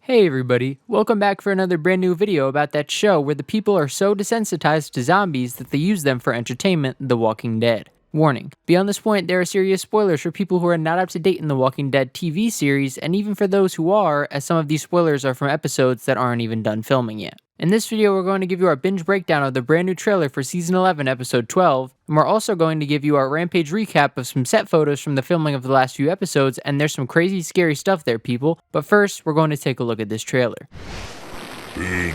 Hey everybody, welcome back for another brand new video about that show where the people are so desensitized to zombies that they use them for entertainment, The Walking Dead. Warning, beyond this point there are serious spoilers for people who are not up to date in The Walking Dead TV series, and even for those who are, as some of these spoilers are from episodes that aren't even done filming yet. In this video we're going to give you our binge breakdown of the brand new trailer for Season 11 Episode 12, and we're also going to give you our Rampage recap of some set photos from the filming of the last few episodes, and there's some crazy scary stuff there people, but first we're going to take a look at this trailer. Binge.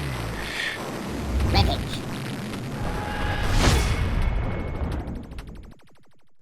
Breakage.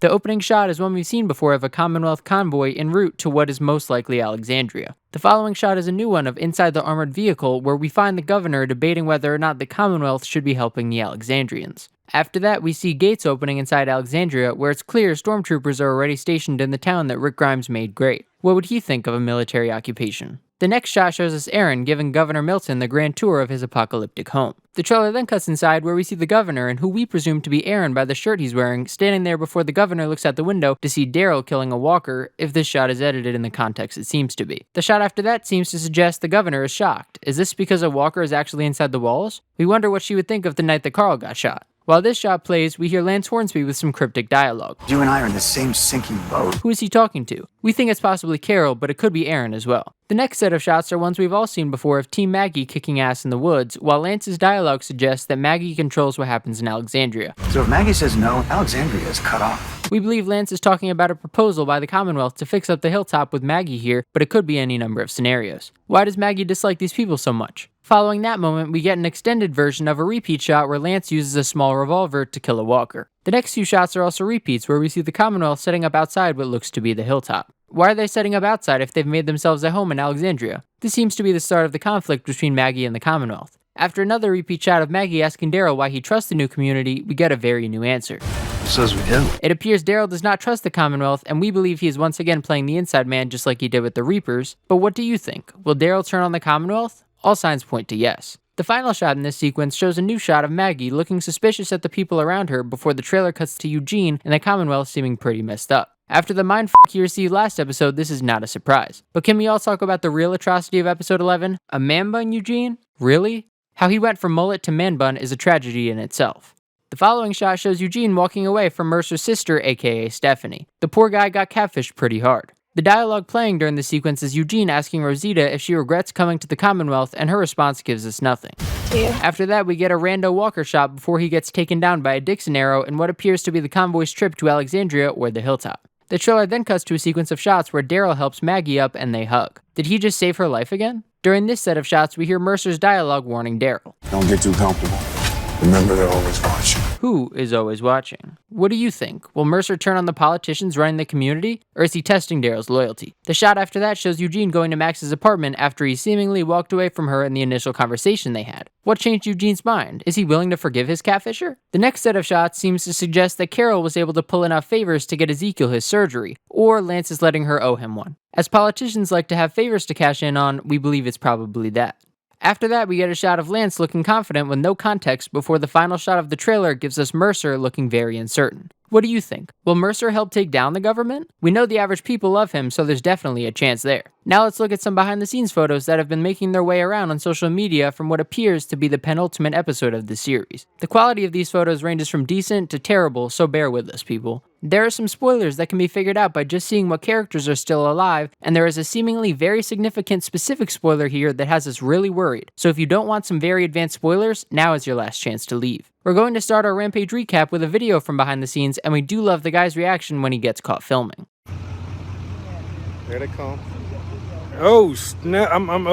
The opening shot is one we've seen before of a Commonwealth convoy en route to what is most likely Alexandria. The following shot is a new one of inside the armored vehicle where we find the governor debating whether or not the Commonwealth should be helping the Alexandrians. After that, we see gates opening inside Alexandria where it's clear stormtroopers are already stationed in the town that Rick Grimes made great. What would he think of a military occupation? The next shot shows us Aaron giving Governor Milton the grand tour of his apocalyptic home. The trailer then cuts inside where we see the governor and who we presume to be Aaron by the shirt he's wearing, standing there before the governor looks out the window to see Daryl killing a walker, if this shot is edited in the context it seems to be. The shot after that seems to suggest the governor is shocked. Is this because a walker is actually inside the walls? We wonder what she would think of the night that Carl got shot. While this shot plays, we hear Lance Hornsby with some cryptic dialogue. You and I are in the same sinking boat. Who is he talking to? We think it's possibly Carol, but it could be Aaron as well. The next set of shots are ones we've all seen before of Team Maggie kicking ass in the woods, while Lance's dialogue suggests that Maggie controls what happens in Alexandria. So if Maggie says no, Alexandria is cut off. We believe Lance is talking about a proposal by the Commonwealth to fix up the hilltop with Maggie here, but it could be any number of scenarios. Why does Maggie dislike these people so much? Following that moment, we get an extended version of a repeat shot where Lance uses a small revolver to kill a walker. The next few shots are also repeats where we see the Commonwealth setting up outside what looks to be the hilltop. Why are they setting up outside if they've made themselves a home in Alexandria? This seems to be the start of the conflict between Maggie and the Commonwealth. After another repeat shot of Maggie asking Daryl why he trusts the new community, we get a very new answer. Says we do. It appears Daryl does not trust the Commonwealth, and we believe he is once again playing the inside man just like he did with the Reapers. But what do you think? Will Daryl turn on the Commonwealth? All signs point to yes. The final shot in this sequence shows a new shot of Maggie looking suspicious at the people around her before the trailer cuts to Eugene and the Commonwealth seeming pretty messed up. After the mindfuck you received last episode, this is not a surprise. But can we all talk about the real atrocity of episode 11? A man bun, Eugene? Really? How he went from mullet to man bun is a tragedy in itself. The following shot shows Eugene walking away from Mercer's sister, aka Stephanie. The poor guy got catfished pretty hard. The dialogue playing during the sequence is Eugene asking Rosita if she regrets coming to the Commonwealth, and her response gives us nothing. Yeah. After that, we get a rando walker shot before he gets taken down by a Dixon arrow in what appears to be the convoy's trip to Alexandria or the hilltop. The trailer then cuts to a sequence of shots where Daryl helps Maggie up and they hug. Did he just save her life again? During this set of shots, we hear Mercer's dialogue warning Daryl. Don't get too comfortable. Remember, they're always watching. Who is always watching? What do you think? Will Mercer turn on the politicians running the community? Or is he testing Daryl's loyalty? The shot after that shows Eugene going to Max's apartment after he seemingly walked away from her in the initial conversation they had. What changed Eugene's mind? Is he willing to forgive his catfisher? The next set of shots seems to suggest that Carol was able to pull enough favors to get Ezekiel his surgery, or Lance is letting her owe him one. As politicians like to have favors to cash in on, we believe it's probably that. After that, we get a shot of Lance looking confident with no context before the final shot of the trailer gives us Mercer looking very uncertain. What do you think? Will Mercer help take down the government? We know the average people love him, so there's definitely a chance there. Now let's look at some behind the scenes photos that have been making their way around on social media from what appears to be the penultimate episode of the series. The quality of these photos ranges from decent to terrible, so bear with us, people. There are some spoilers that can be figured out by just seeing what characters are still alive, and there is a seemingly very significant specific spoiler here that has us really worried. So if you don't want some very advanced spoilers, now is your last chance to leave. We're going to start our Rampage recap with a video from behind the scenes, and we do love the guy's reaction when he gets caught filming. There they come. Oh, snap.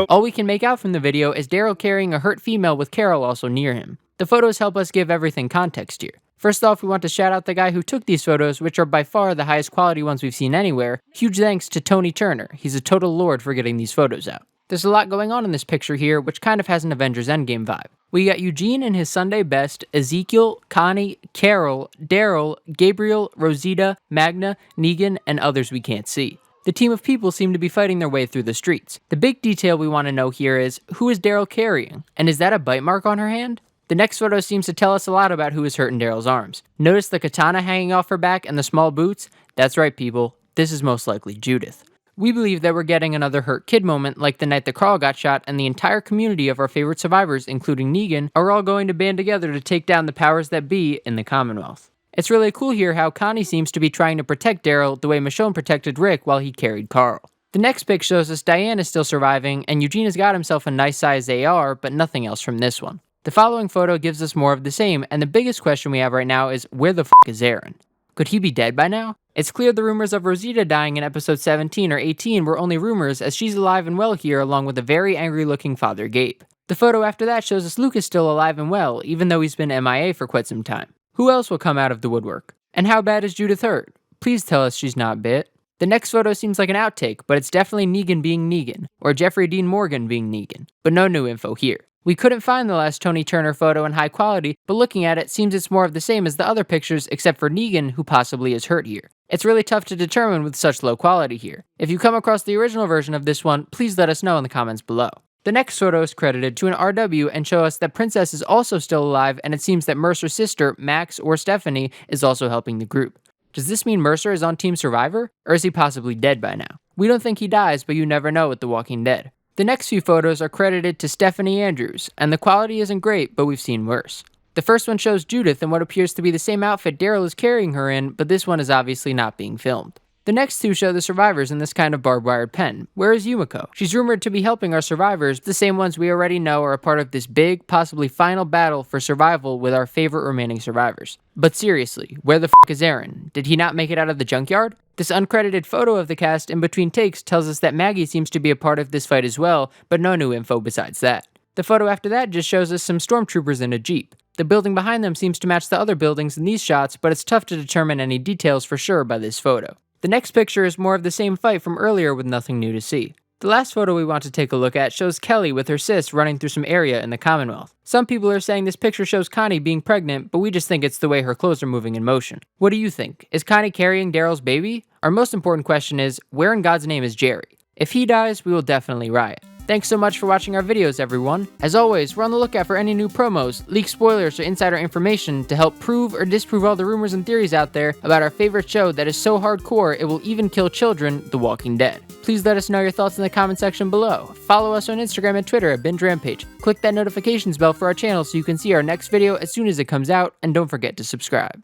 All we can make out from the video is Daryl carrying a hurt female with Carol also near him. The photos help us give everything context here. First off, we want to shout out the guy who took these photos, which are by far the highest quality ones we've seen anywhere. Huge thanks to Tony Turner. He's a total lord for getting these photos out. There's a lot going on in this picture here, which kind of has an Avengers Endgame vibe. We got Eugene in his Sunday best, Ezekiel, Connie, Carol, Daryl, Gabriel, Rosita, Magna, Negan, and others we can't see. The team of people seem to be fighting their way through the streets. The big detail we want to know here is, who is Daryl carrying? And is that a bite mark on her hand? The next photo seems to tell us a lot about who is hurt in Daryl's arms. Notice the katana hanging off her back and the small boots? That's right, people. This is most likely Judith. We believe that we're getting another hurt kid moment like the night that Carl got shot, and the entire community of our favorite survivors, including Negan, are all going to band together to take down the powers that be in the Commonwealth. It's really cool here how Connie seems to be trying to protect Daryl the way Michonne protected Rick while he carried Carl. The next pic shows us Diane is still surviving, and Eugene has got himself a nice sized AR, but nothing else from this one. The following photo gives us more of the same, and the biggest question we have right now is, where the f*** is Aaron? Could he be dead by now? It's clear the rumors of Rosita dying in episode 17 or 18 were only rumors, as she's alive and well here along with a very angry looking Father Gabe. The photo after that shows us Luke is still alive and well, even though he's been MIA for quite some time. Who else will come out of the woodwork? And how bad is Judith hurt? Please tell us she's not bit. The next photo seems like an outtake, but it's definitely Negan being Negan, or Jeffrey Dean Morgan being Negan, but no new info here. We couldn't find the last Tony Turner photo in high quality, but looking at it seems it's more of the same as the other pictures except for Negan, who possibly is hurt here. It's really tough to determine with such low quality here. If you come across the original version of this one, please let us know in the comments below. The next photo is credited to an RW and show us that Princess is also still alive, and it seems that Mercer's sister, Max or Stephanie, is also helping the group. Does this mean Mercer is on Team Survivor, or is he possibly dead by now? We don't think he dies, but you never know with The Walking Dead. The next few photos are credited to Stephanie Andrews, and the quality isn't great, but we've seen worse. The first one shows Judith in what appears to be the same outfit Daryl is carrying her in, but this one is obviously not being filmed. The next two show the survivors in this kind of barbed-wired pen. Where is Yumiko? She's rumored to be helping our survivors, the same ones we already know are a part of this big, possibly final battle for survival with our favorite remaining survivors. But seriously, where the f*** is Aaron? Did he not make it out of the junkyard? This uncredited photo of the cast in between takes tells us that Maggie seems to be a part of this fight as well, but no new info besides that. The photo after that just shows us some stormtroopers in a jeep. The building behind them seems to match the other buildings in these shots, but it's tough to determine any details for sure by this photo. The next picture is more of the same fight from earlier with nothing new to see. The last photo we want to take a look at shows Kelly with her sis running through some area in the Commonwealth. Some people are saying this picture shows Connie being pregnant, but we just think it's the way her clothes are moving in motion. What do you think? Is Connie carrying Daryl's baby? Our most important question is, where in God's name is Jerry? If he dies, we will definitely riot. Thanks so much for watching our videos, everyone. As always, we're on the lookout for any new promos, leaked spoilers, or insider information to help prove or disprove all the rumors and theories out there about our favorite show that is so hardcore it will even kill children, The Walking Dead. Please let us know your thoughts in the comment section below. Follow us on Instagram and Twitter at Binge Rampage. Click that notifications bell for our channel so you can see our next video as soon as it comes out, and don't forget to subscribe.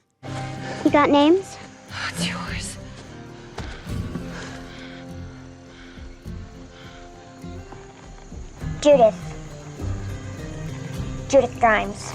You got names? What's yours? Judith. Judith Grimes.